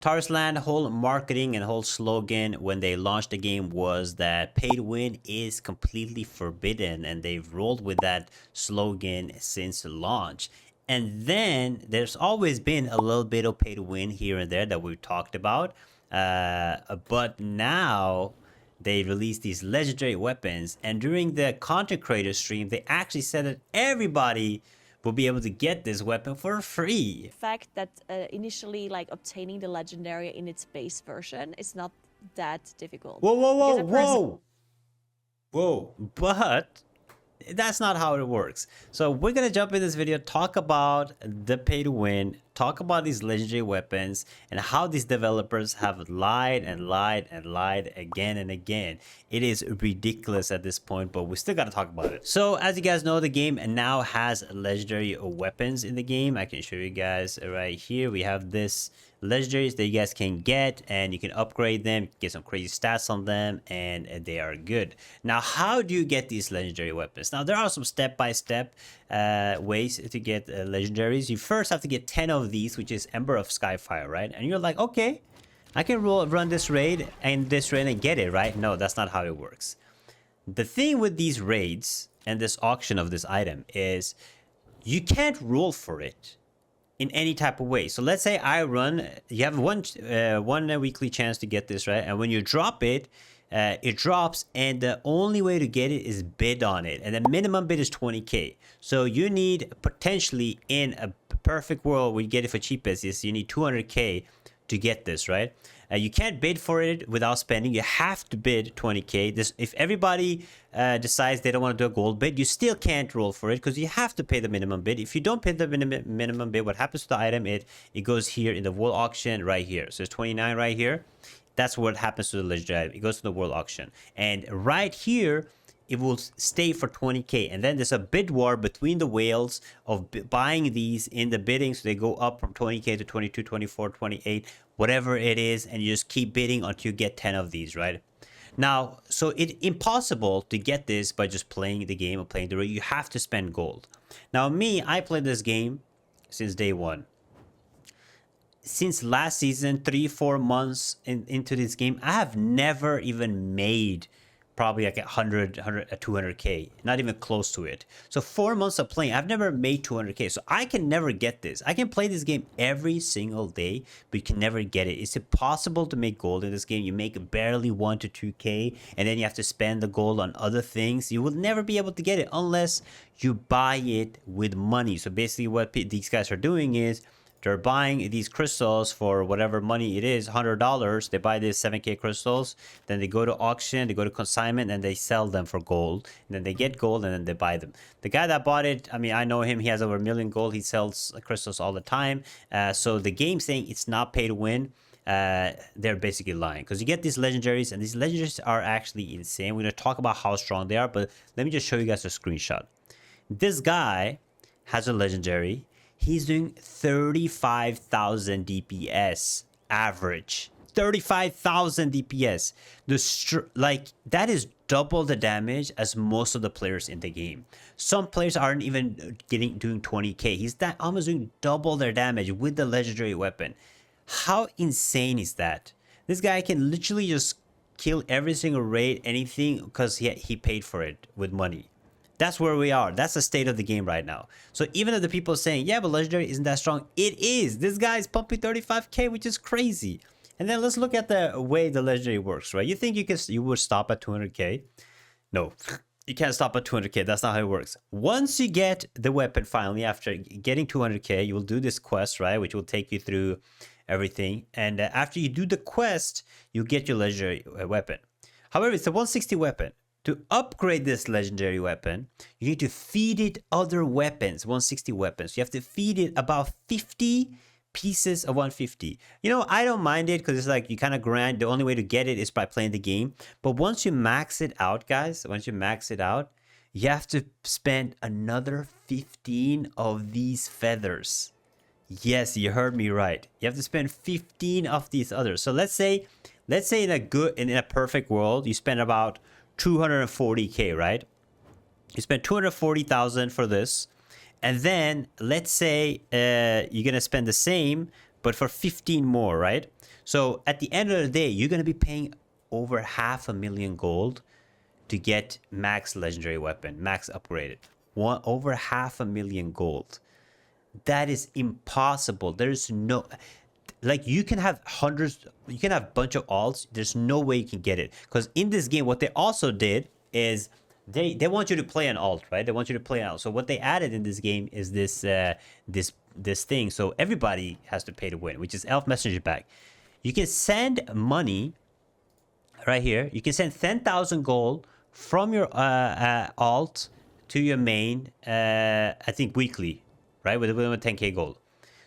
Tarisland whole marketing and whole slogan when they launched the game was that pay to win is completely forbidden, and they've rolled with that slogan since launch. And then there's always been a little bit of pay to win here and there that we've talked about, but now they released these legendary weapons, and during the content creator stream they actually said that everybody will be able to get this weapon for free. Fact that initially like obtaining the legendary in its base version is not that difficult. Whoa. But that's not how it works. So we're gonna jump in this video, talk about the pay to win, talk about these legendary weapons, and how these developers have lied and lied and lied again and again. It is ridiculous at this point, but we still gotta talk about it. So as you guys know, the game now has legendary weapons in the game. I can show you guys right here. We have this legendaries that you guys can get, and you can upgrade them, get some crazy stats on them, and they are good. Now, how do you get these legendary weapons? Now, there are some step-by-step ways to get legendaries. You first have to get 10 of these, which is Ember of Skyfire, right? And you're like, okay, I can run this raid and get it, right? No, that's not how it works. The thing with these raids and this auction of this item is you can't roll for it in any type of way. So let's say I run, you have one weekly chance to get this, right? And when you drop it, it drops, and the only way to get it is bid on it, and the minimum bid is 20k. So you need potentially, in a perfect world where you get it for cheapest, is you need 200k to get this, right? You can't bid for it without spending. You have to bid 20k. This, if everybody decides they don't want to do a gold bid, you still can't roll for it because you have to pay the minimum bid. If you don't pay the minimum bid, what happens to the item? It goes here in the world auction right here. So it's 29 right here. That's what happens to the legendary item. It goes to the world auction, and right here it will stay for 20k. And then there's a bid war between the whales of buying these in the bidding, so they go up from 20k to 22, 24, 28, whatever it is, and you just keep bidding until you get 10 of these, right? Now, so it's impossible to get this by just playing the game or playing the raid. You have to spend gold. Now me, I played this game since day one. Since last season, 3-4 months into this game, I have never even made probably like 200k, not even close to it. So 4 months of playing, I've never made 200k. So I can never get this. I can play this game every single day, but you can never get it. It's impossible to make gold in this game. You make barely 1 to 2k, and then you have to spend the gold on other things. You will never be able to get it unless you buy it with money. So basically what these guys are doing is they're buying these crystals for whatever money it is, $100. They buy these 7k crystals, then they go to auction, they go to consignment, and they sell them for gold. And then they get gold, and then they buy them. The guy that bought it, I mean, I know him. He has over 1 million gold. He sells crystals all the time. So the game saying it's not pay to win, they're basically lying, because you get these legendaries, and these legendaries are actually insane. We're going to talk about how strong they are, but let me just show you guys a screenshot. This guy has a legendary. He's doing 35,000 DPS average. 35,000 DPS. Like, that is double the damage as most of the players in the game. Some players aren't even doing 20k. He's almost doing double their damage with the legendary weapon. How insane is that? This guy can literally just kill every single raid, anything, because he paid for it with money. That's where we are. That's the state of the game right now. So even if the people are saying, yeah, but legendary isn't that strong, it is. This guy is pumping 35k, which is crazy. And then let's look at the way the legendary works, right? You think you would stop at 200k? No, you can't stop at 200k. That's not how it works. Once you get the weapon finally, after getting 200k, you will do this quest, right? Which will take you through everything. And after you do the quest, you get your legendary weapon. However, it's a 160 weapon. To upgrade this legendary weapon, you need to feed it other weapons, 160 weapons. You have to feed it about 50 pieces of 150. You know, I don't mind it because it's like you kind of grind. The only way to get it is by playing the game. But once you max it out, guys, once you max it out, you have to spend another 15 of these feathers. Yes, you heard me right. You have to spend 15 of these others. So let's say in a perfect world, you spend about 240k, right? You spend 240,000 for this, and then let's say you're gonna spend the same but for 15 more, right? So at the end of the day, you're going to be paying over 500,000 gold to get max legendary weapon, max upgraded. Over 500,000 gold. That is impossible. There's no, like, you can have hundreds, you can have a bunch of alts. There's no way you can get it, because in this game, what they also did is they want you to play an alt, right? They want you to play an alt. So what they added in this game is this thing. So everybody has to pay to win, which is Elf Messenger Bag. You can send money right here. You can send 10,000 gold from your alt to your main, I think weekly, right? With 10k gold.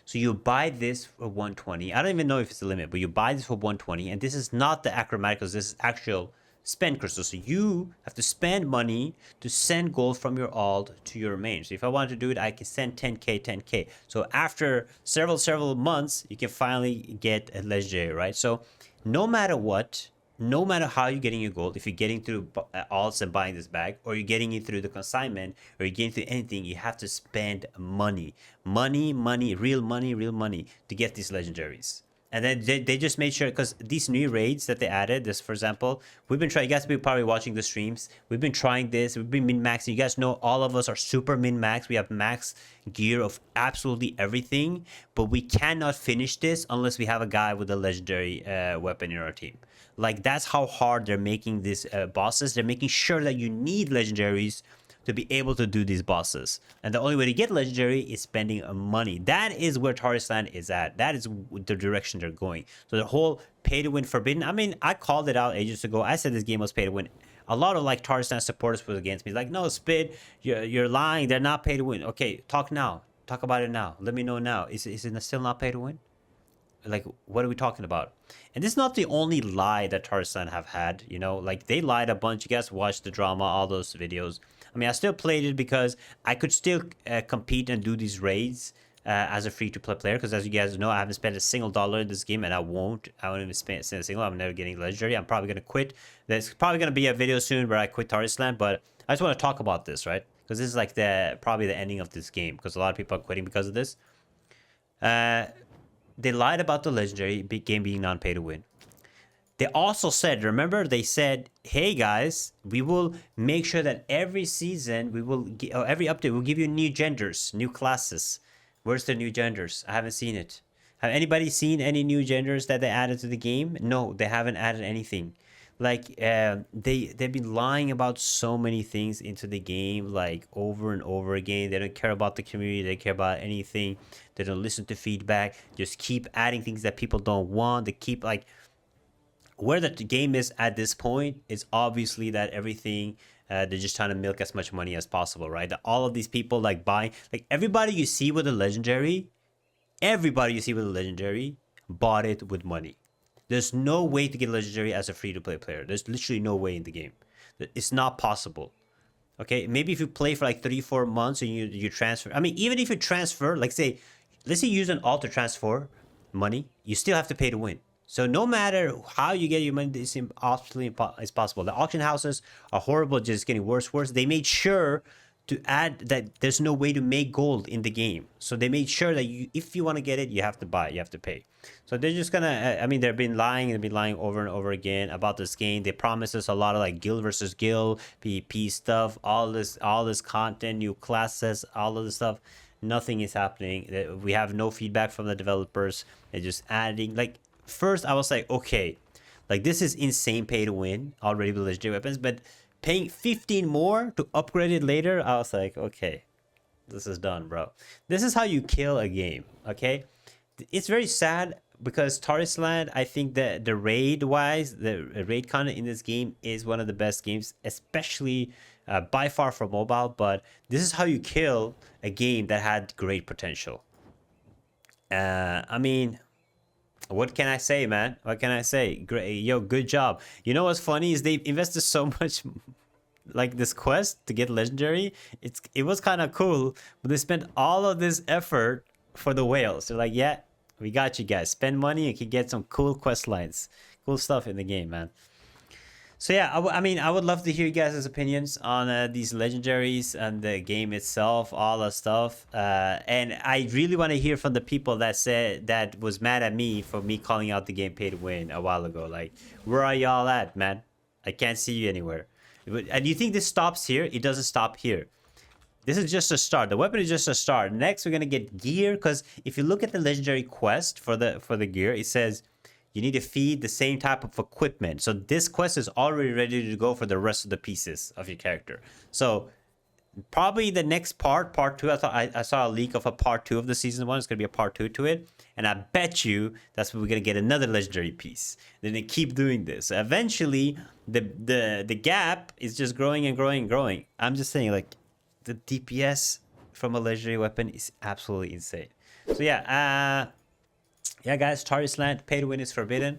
So you buy this for 120. I don't even know if it's a limit, but you buy this for 120. And this is not the acrobaticals. This is actual spend crystals. So you have to spend money to send gold from your alt to your main. So if I want to do it, I can send 10k. So after several months, you can finally get a legendary, right? So no matter what, no matter how you're getting your gold, if you're getting through alts and buying this bag, or you're getting it through the consignment, or you're getting through anything, you have to spend money, real money to get these legendaries. And then they just made sure, because these new raids that they added, this, for example, we've been trying, you guys have been probably watching the streams, we've been trying this, we've been min-maxing. You guys know all of us are super min-max. We have max gear of absolutely everything, but we cannot finish this unless we have a guy with a legendary weapon in our team. Like, that's how hard they're making these bosses. They're making sure that you need legendaries to be able to do these bosses. And the only way to get legendary is spending money. That is where Tarisland is at. That is the direction they're going. So the whole pay to win forbidden, I mean, I called it out ages ago. I said this game was pay to win. A lot of like Tarisland supporters were against me. Like, no, Spid, you're lying. They're not pay to win. Okay, talk now. Talk about it now. Let me know now. Is it still not pay to win? Like, what are we talking about? And this is not the only lie that Tarisland have had, you know, like they lied a bunch. You guys watched the drama, all those videos. I mean, I still played it because I could still compete and do these raids as a free-to-play player, because as you guys know, I haven't spent a single dollar in this game, and I won't even spend a single. I'm never getting legendary. I'm probably going to quit. There's probably going to be a video soon where I quit Tarisland, but I just want to talk about this, right? Because this is like probably the ending of this game, because a lot of people are quitting because of this. They lied about the legendary game being non-pay to win. They also said, remember, they said, hey guys, we will make sure that every season, every update, we'll give you new genders, new classes. Where's the new genders? I haven't seen it. Have anybody seen any new genders that they added to the game? No, they haven't added anything. Like, they've been lying about so many things into the game, like over and over again. They don't care about the community. They care about anything. They don't listen to feedback. Just keep adding things that people don't want. They keep, like, where the game is at this point is obviously that everything, they're just trying to milk as much money as possible, right? That all of these people like buying, like everybody you see with a legendary, bought it with money. There's no way to get legendary as a free-to-play player. There's literally no way in the game. It's not possible. Okay, maybe if you play for like 3-4 months and you transfer. I mean, even if you transfer, like say, let's say you use an alt to transfer money, you still have to pay to win. So no matter how you get your money, it's absolutely impossible. The auction houses are horrible, just getting worse. They made sure to add that there's no way to make gold in the game. So they made sure that if you want to get it, you have to buy, you have to pay. So they're just gonna, I mean, they've been lying over and over again about this game. They promised us a lot of like guild versus guild, PvP stuff, all this content, new classes, all of this stuff. Nothing is happening. We have no feedback from the developers. They're just adding, like, first I was like, okay, like this is insane pay to win already with legendary weapons, but paying 15 more to upgrade it later, I was like, okay, this is done, bro. This is how you kill a game, okay? It's very sad because Tarisland, I think that the raid content in this game is one of the best games, especially by far for mobile, but this is how you kill a game that had great potential. I mean, what can I say, man? What can I say? Great, yo, good job. You know what's funny is they invested so much, like this quest to get legendary. It was kind of cool, but they spent all of this effort for the whales. They're like, yeah, we got you guys. Spend money and you can get some cool quest lines, cool stuff in the game, man. So yeah, I mean, I would love to hear you guys' opinions on these legendaries and the game itself, all that stuff. And I really want to hear from the people that said that was mad at me for me calling out the game pay to win a while ago. Like, where are y'all at, man? I can't see you anywhere. And you think this stops here? It doesn't stop here. This is just a start. The weapon is just a start. Next, we're gonna get gear, because if you look at the legendary quest for the gear, it says you need to feed the same type of equipment. So this quest is already ready to go for the rest of the pieces of your character. So probably the next part two. I saw a leak of a part two of the season one. It's gonna be a part two to it, and I bet you that's when we're gonna get another legendary piece. Then they keep doing this. Eventually, the gap is just growing and growing and growing. I'm just saying, like, the DPS from a legendary weapon is absolutely insane. So yeah, yeah, guys, Tarisland, pay to win is forbidden.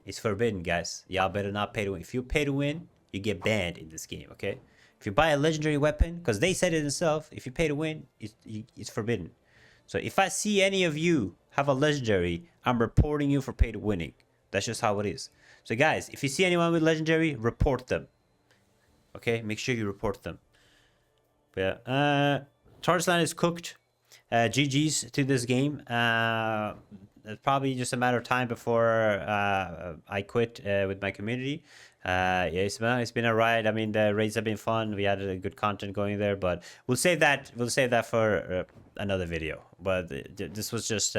It's forbidden, guys. Y'all better not pay to win. If you pay to win, you get banned in this game, okay? If you buy a legendary weapon, because they said it themselves, if you pay to win, it's forbidden. So if I see any of you have a legendary, I'm reporting you for pay to winning. That's just how it is. So guys, if you see anyone with legendary, report them. Okay, make sure you report them. But yeah, Tarisland is cooked. GG's to this game. It's probably just a matter of time before I quit with my community. Yeah, it's been a ride. I mean, the raids have been fun. We had good content going there, but we'll save that. We'll save that for another video. But this was just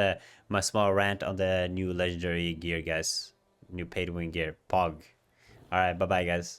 my small rant on the new legendary gear, guys. New pay to win gear, Pog. All right, bye bye, guys.